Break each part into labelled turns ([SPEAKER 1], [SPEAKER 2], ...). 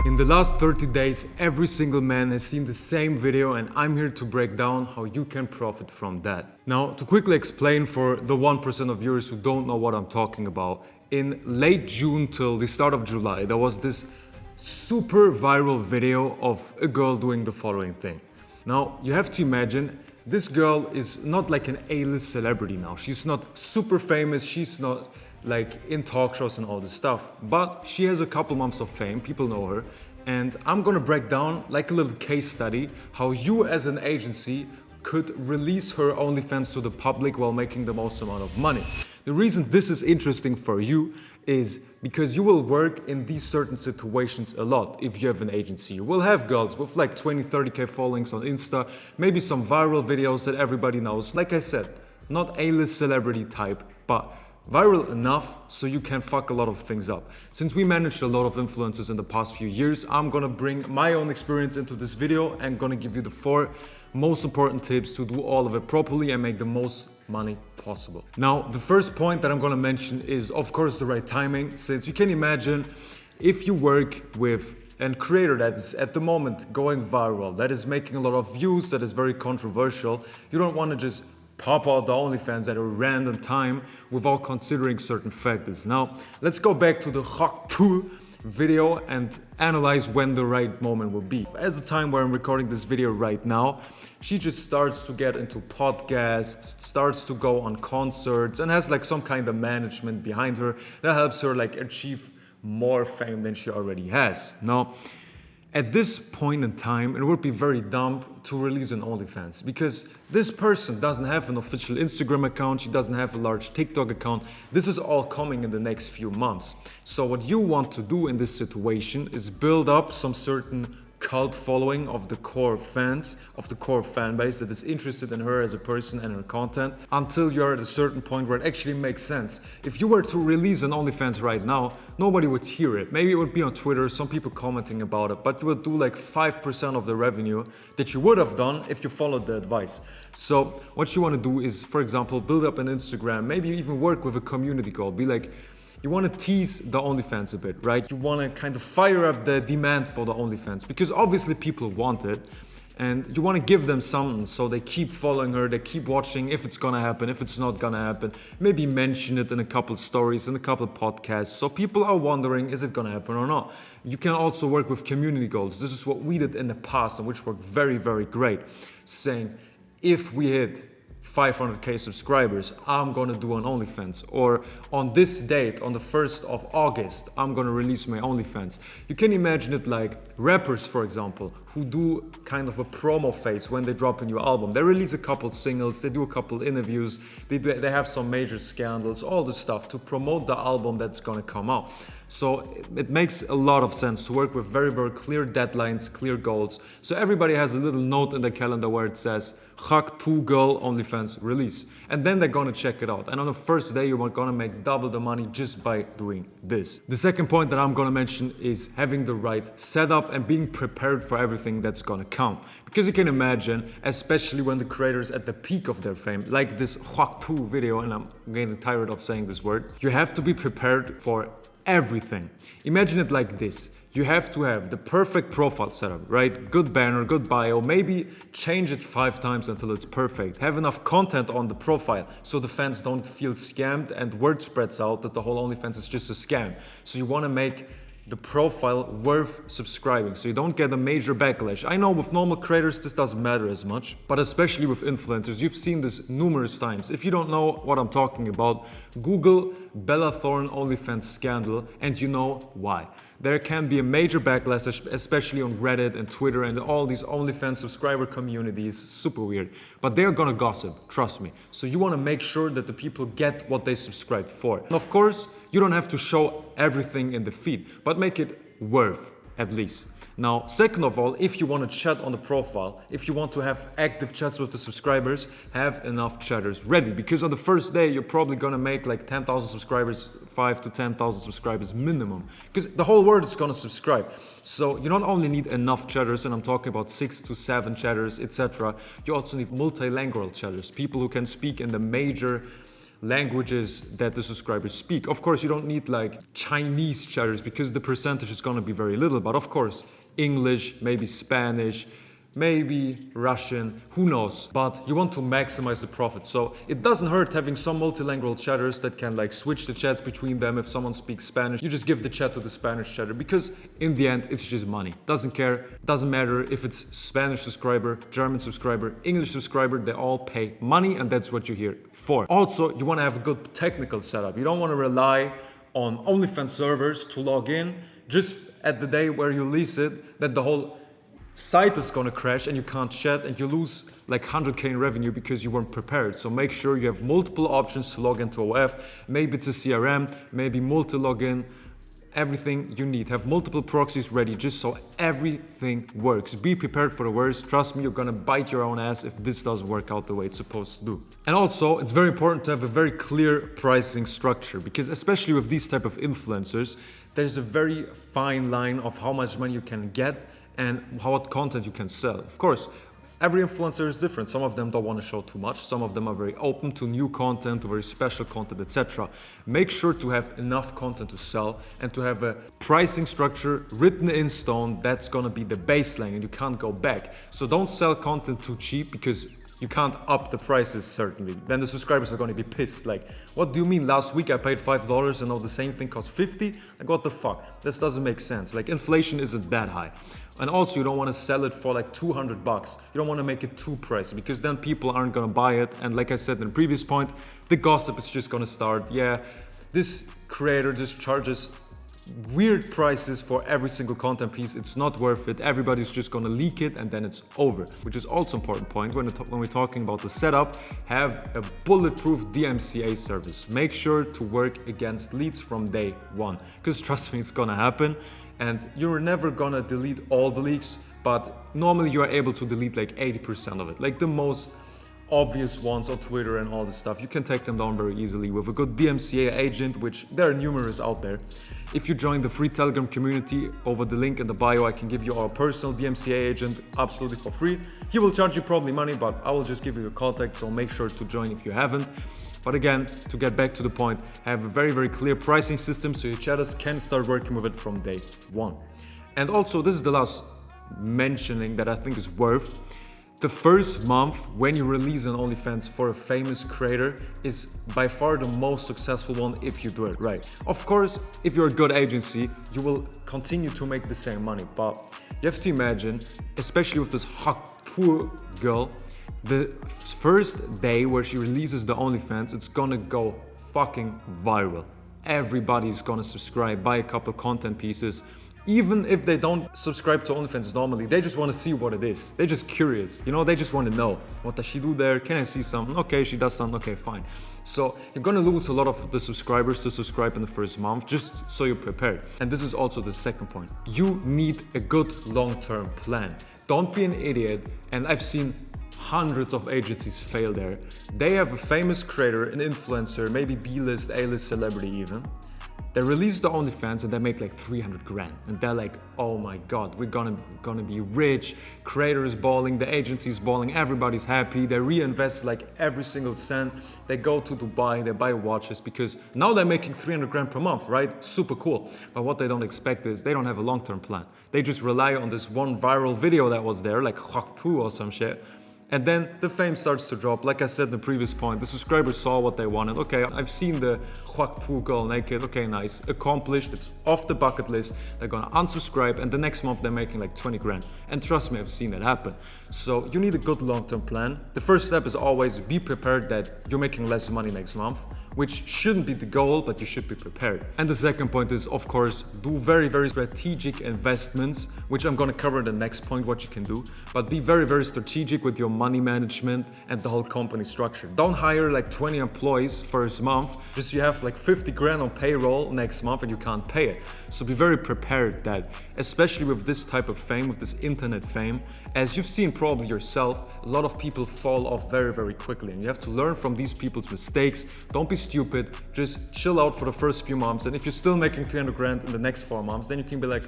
[SPEAKER 1] In the last 30 days, every single man has seen the same video and I'm here to break down how you can profit from that. Now, to quickly explain for the 1% of viewers who don't know what I'm talking about, in late June till the start of July, there was this super viral video of a girl doing the following thing. Now, you have to imagine, this girl is not like an A-list celebrity now. She's not super famous, she's not like in talk shows and all this stuff, but she has a couple months of fame, people know her, and I'm gonna break down like a little case study how you as an agency could release her OnlyFans to the public while making the most amount of money. The reason this is interesting for you is because you will work in these certain situations a lot if you have an agency. You will have girls with like 20, 30k followings on Insta, maybe some viral videos that everybody knows. Like I said, not A-list celebrity type, but viral enough so you can fuck a lot of things up. Since we managed a lot of influencers in the past few years, I'm gonna bring my own experience into this video and gonna give you the 4 most important tips to do all of it properly and make the most money possible. Now, the first point that I'm gonna mention is, of course, the right timing. Since you can imagine, if you work with a creator that is at the moment going viral, that is making a lot of views, that is very controversial, you don't wanna just pop out the OnlyFans at a random time without considering certain factors. Now, let's go back to the Tuah video and analyze when the right moment will be. As the time where I'm recording this video right now, she just starts to get into podcasts, starts to go on concerts, and has like some kind of management behind her that helps her like achieve more fame than she already has. Now, at this point in time, it would be very dumb to release an OnlyFans because this person doesn't have an official Instagram account, she doesn't have a large TikTok account. This is all coming in the next few months. So what you want to do in this situation is build up some certain cult following of the core fans, of the core fan base that is interested in her as a person and her content until you're at a certain point where it actually makes sense. If you were to release an OnlyFans right now, nobody would hear it. Maybe it would be on Twitter, some people commenting about it, but you would do like 5% of the revenue that you would have done if you followed the advice. So what you want to do is, for example, build up an Instagram, maybe even work with a community goal. Be like, you want to tease the OnlyFans a bit, right? You want to kind of fire up the demand for the OnlyFans because obviously people want it and you want to give them something so they keep following her, they keep watching if it's gonna happen, if it's not gonna happen. Maybe mention it in a couple stories, in a couple podcasts, so people are wondering, is it gonna happen or not? You can also work with community goals. This is what we did in the past and which worked very, very great. Saying, if we hit 500k subscribers, I'm gonna do an OnlyFans, or on this date, on the 1st of August, I'm gonna release my OnlyFans. You can imagine it like rappers, for example, who do kind of a promo phase when they drop a new album. They release a couple singles, they do a couple interviews, they have some major scandals, all this stuff to promote the album that's gonna come out. So it makes a lot of sense to work with very, very clear deadlines, clear goals. So everybody has a little note in the calendar where it says, Hak 2 girl OnlyFans release. And then they're gonna check it out. And on the first day, you're gonna make double the money just by doing this. The second point that I'm gonna mention is having the right setup and being prepared for everything that's gonna come. Because you can imagine, especially when the creators at the peak of their fame, like this Hak 2 video, and I'm getting tired of saying this word, you have to be prepared for everything. Imagine it like this. You have to have the perfect profile setup, right? Good banner, good bio, maybe change it 5 times until it's perfect. Have enough content on the profile so the fans don't feel scammed and word spreads out that the whole OnlyFans is just a scam. So you want to make the profile worth subscribing so you don't get a major backlash. I know with normal creators this doesn't matter as much, but especially with influencers, you've seen this numerous times. If you don't know what I'm talking about, Google Bella Thorne OnlyFans scandal and you know why. There can be a major backlash, especially on Reddit and Twitter and all these OnlyFans subscriber communities. Super weird, but they're gonna gossip, trust me. So you wanna make sure that the people get what they subscribed for. And of course, you don't have to show everything in the feed, but make it worth at least. Now, second of all, if you want to chat on the profile, if you want to have active chats with the subscribers, have enough chatters ready. Because on the first day, you're probably going to make like 10,000 subscribers, 5 to 10,000 subscribers minimum. Because the whole world is going to subscribe. So you not only need enough chatters, and I'm talking about 6 to 7 chatters, etc. You also need multilingual chatters, people who can speak in the major languages that the subscribers speak. Of course, you don't need like Chinese chatters because the percentage is gonna be very little, but of course, English, maybe Spanish, maybe Russian, who knows? But you want to maximize the profit. So it doesn't hurt having some multilingual chatters that can like switch the chats between them. If someone speaks Spanish, you just give the chat to the Spanish chatter because in the end, it's just money. Doesn't care, doesn't matter if it's Spanish subscriber, German subscriber, English subscriber, they all pay money and that's what you're here for. Also, you want to have a good technical setup. You don't want to rely on OnlyFans servers to log in just at the day where you release it, that the whole site is gonna crash and you can't chat and you lose like 100k in revenue because you weren't prepared. So make sure you have multiple options to log into OF. Maybe it's a CRM, maybe multi-login, everything you need. Have multiple proxies ready just so everything works. Be prepared for the worst. Trust me, you're gonna bite your own ass if this doesn't work out the way it's supposed to do. And also, it's very important to have a very clear pricing structure because especially with these type of influencers, there's a very fine line of how much money you can get and what content you can sell. Of course, every influencer is different. Some of them don't want to show too much. Some of them are very open to new content, to very special content, etc. Make sure to have enough content to sell and to have a pricing structure written in stone that's gonna be the baseline and you can't go back. So don't sell content too cheap because you can't up the prices certainly. Then the subscribers are gonna be pissed. Like, what do you mean last week I paid $5 and now the same thing costs 50? Like, what the fuck? This doesn't make sense. Like, inflation isn't that high. And also you don't want to sell it for like $200. You don't want to make it too pricey because then people aren't going to buy it. And like I said in the previous point, the gossip is just going to start. Yeah, this creator just charges weird prices for every single content piece. It's not worth it. Everybody's just going to leak it and then it's over, which is also an important point when we're talking about the setup. Have a bulletproof DMCA service. Make sure to work against leads from day one because trust me, it's going to happen. And you're never gonna delete all the leaks, but normally you are able to delete like 80% of it. Like the most obvious ones on Twitter and all this stuff, you can take them down very easily with a good DMCA agent, which there are numerous out there. If you join the free Telegram community over the link in the bio, I can give you our personal DMCA agent absolutely for free. He will charge you probably money, but I will just give you the contact, so make sure to join if you haven't. But again, to get back to the point, have a very, very clear pricing system so your chatters can start working with it from day one. And also, this is the last mentioning that I think is worth. The first month when you release an OnlyFans for a famous creator is by far the most successful one if you do it right. Of course, if you're a good agency, you will continue to make the same money. But you have to imagine, especially with this hot Tuah girl, the first day where she releases the OnlyFans, it's gonna go fucking viral. Everybody's gonna subscribe, buy a couple content pieces. Even if they don't subscribe to OnlyFans normally, they just wanna see what it is. They're just curious, you know, they just wanna know. What does she do there? Can I see something? Okay, she does something, okay, fine. So you're gonna lose a lot of the subscribers to subscribe in the first month, just so you're prepared. And this is also the second point. You need a good long-term plan. Don't be an idiot, and I've seen hundreds of agencies fail there. They have a famous creator, an influencer, maybe B-list, A-list celebrity even. They release the OnlyFans and they make like 300 grand. And they're like, oh my God, we're gonna be rich. Creator is balling, the agency is balling, everybody's happy. They reinvest like every single cent. They go to Dubai, they buy watches because now they're making 300 grand per month, right? Super cool. But what they don't expect is they don't have a long-term plan. They just rely on this one viral video that was there, like Tuah or some shit. And then the fame starts to drop. Like I said in the previous point, the subscribers saw what they wanted. Okay, I've seen the Tuah girl naked. Okay, nice. Accomplished. It's off the bucket list. They're gonna unsubscribe and the next month they're making like 20 grand. And trust me, I've seen that happen. So you need a good long-term plan. The first step is always be prepared that you're making less money next month, which shouldn't be the goal, but you should be prepared. And the second point is, of course, do very, very strategic investments, which I'm gonna cover in the next point, what you can do. But be very, very strategic with your money management and the whole company structure. Don't hire like 20 employees first month, just you have like 50 grand on payroll next month and you can't pay it. So be very prepared that, especially with this type of fame, with this internet fame, as you've seen probably yourself, a lot of people fall off very, very quickly. And you have to learn from these people's mistakes. Don't be stupid, just chill out for the first few months. And if you're still making 300 grand in the next 4 months, then you can be like,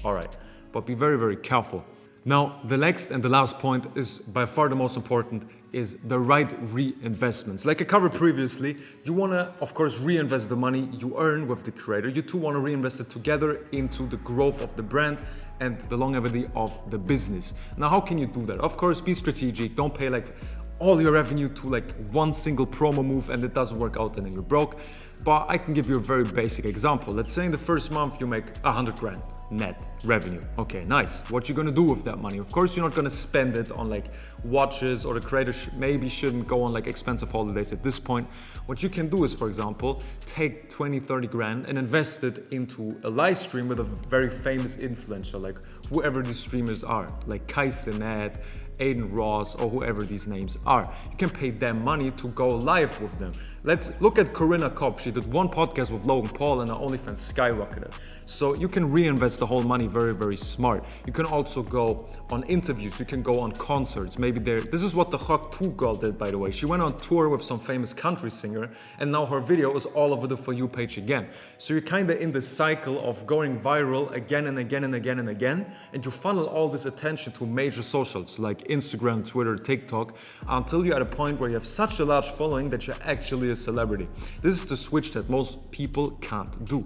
[SPEAKER 1] all right, but be very, very careful. Now, the next and the last point is by far the most important, is the right reinvestments. Like I covered previously, you wanna, of course, reinvest the money you earn with the creator. You too wanna reinvest it together into the growth of the brand and the longevity of the business. Now, how can you do that? Of course, be strategic. Don't pay like all your revenue to like one single promo move and it doesn't work out and then you're broke. But I can give you a very basic example. Let's say in the first month you make 100 grand net revenue. Okay, nice. What you gonna do with that money? Of course, you're not gonna spend it on like watches, or the creator maybe shouldn't go on like expensive holidays at this point. What you can do is, for example, take 20, 30 grand and invest it into a live stream with a very famous influencer, like whoever these streamers are, like Kai Cenat, Aiden Ross, or whoever these names are. You can pay them money to go live with them. Let's look at Corinna Kopp. She did one podcast with Logan Paul and her OnlyFans skyrocketed. So you can reinvest the whole money very, very smart. You can also go on interviews. You can go on concerts. Maybe this is what the Tuah girl did, by the way. She went on tour with some famous country singer and now her video is all over the For You page again. So you're kind of in the cycle of going viral again and again and again and again. And you funnel all this attention to major socials like Instagram, Twitter, TikTok, until you're at a point where you have such a large following that you're actually a celebrity. This is the switch that most people can't do.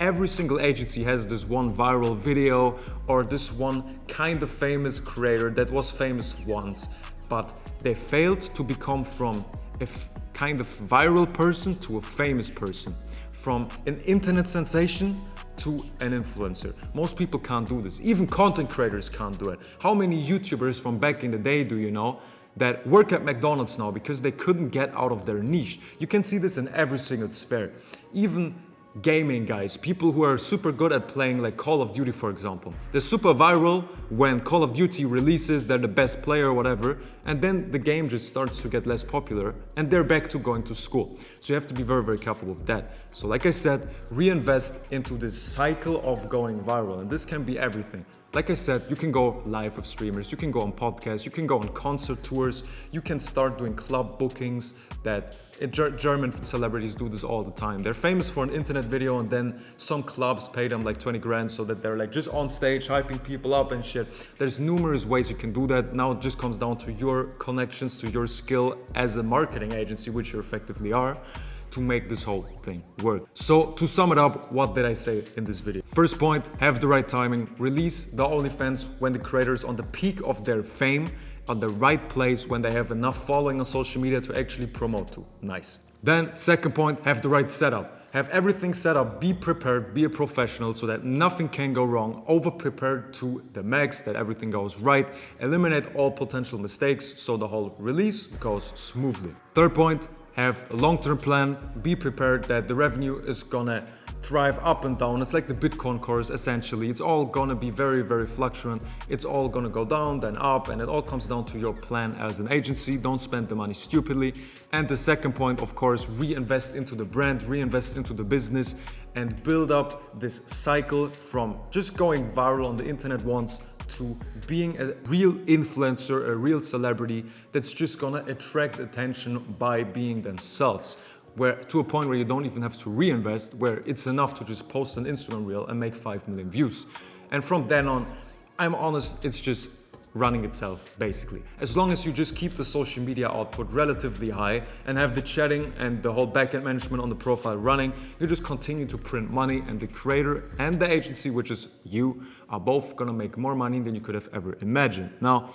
[SPEAKER 1] Every single agency has this one viral video or this one kind of famous creator that was famous once, but they failed to become from a kind of viral person to a famous person, from an internet sensation to an influencer. Most people can't do this. Even content creators can't do it. How many YouTubers from back in the day do you know that work at McDonald's now because they couldn't get out of their niche? You can see this in every single sphere. Even gaming guys, people who are super good at playing like Call of Duty, for example. They're super viral when Call of Duty releases, they're the best player or whatever, and then the game just starts to get less popular and they're back to going to school. So you have to be very, very careful with that. So like I said, reinvest into this cycle of going viral, and this can be everything. Like I said, you can go live with streamers, you can go on podcasts, you can go on concert tours, you can start doing club bookings that German celebrities do this all the time. They're famous for an internet video and then some clubs pay them like 20 grand so that they're like just on stage hyping people up and shit. There's numerous ways you can do that. Now it just comes down to your connections, to your skill as a marketing agency, which you effectively are, to make this whole thing work. So to sum it up, what did I say in this video? First point, have the right timing. Release the OnlyFans when the creator is on the peak of their fame, on the right place, when they have enough following on social media to actually promote to. Nice. Then second point, have the right setup. Have everything set up, be prepared, be a professional so that nothing can go wrong. Over prepared to the max, that everything goes right. Eliminate all potential mistakes so the whole release goes smoothly. Third point, have a long-term plan. Be prepared that the revenue is gonna thrive up and down. It's like the Bitcoin course, essentially. It's all gonna be very, very fluctuant. It's all gonna go down, then up, and it all comes down to your plan as an agency. Don't spend the money stupidly. And the second point, of course, reinvest into the brand, reinvest into the business, and build up this cycle from just going viral on the internet once to being a real influencer, a real celebrity that's just gonna attract attention by being themselves. Where to a point where you don't even have to reinvest, where it's enough to just post an Instagram reel and make 5 million views. And from then on, I'm honest, it's just running itself, basically. As long as you just keep the social media output relatively high and have the chatting and the whole backend management on the profile running, you just continue to print money, and the creator and the agency, which is you, are both gonna make more money than you could have ever imagined. Now,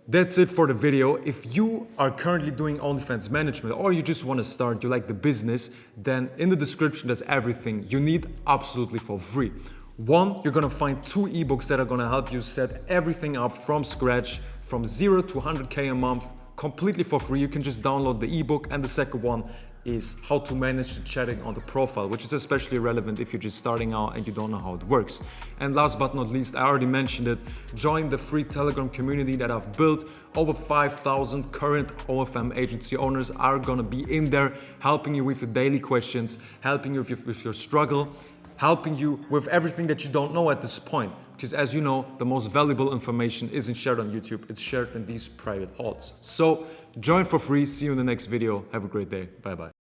[SPEAKER 1] that's it for the video. If you are currently doing OnlyFans management or you just want to start, you like the business, then in the description there's everything you need absolutely for free. One, you're gonna find 2 ebooks that are gonna help you set everything up from scratch, from 0 to 100K a month, completely for free. You can just download the ebook. And the second one is how to manage the chatting on the profile, which is especially relevant if you're just starting out and you don't know how it works. And last but not least, I already mentioned it, join the free Telegram community that I've built. Over 5,000 current OFM agency owners are gonna be in there, helping you with your daily questions, helping you with your struggle, helping you with everything that you don't know at this point. Because as you know, the most valuable information isn't shared on YouTube, it's shared in these private halls. So join for free, see you in the next video, have a great day, bye bye.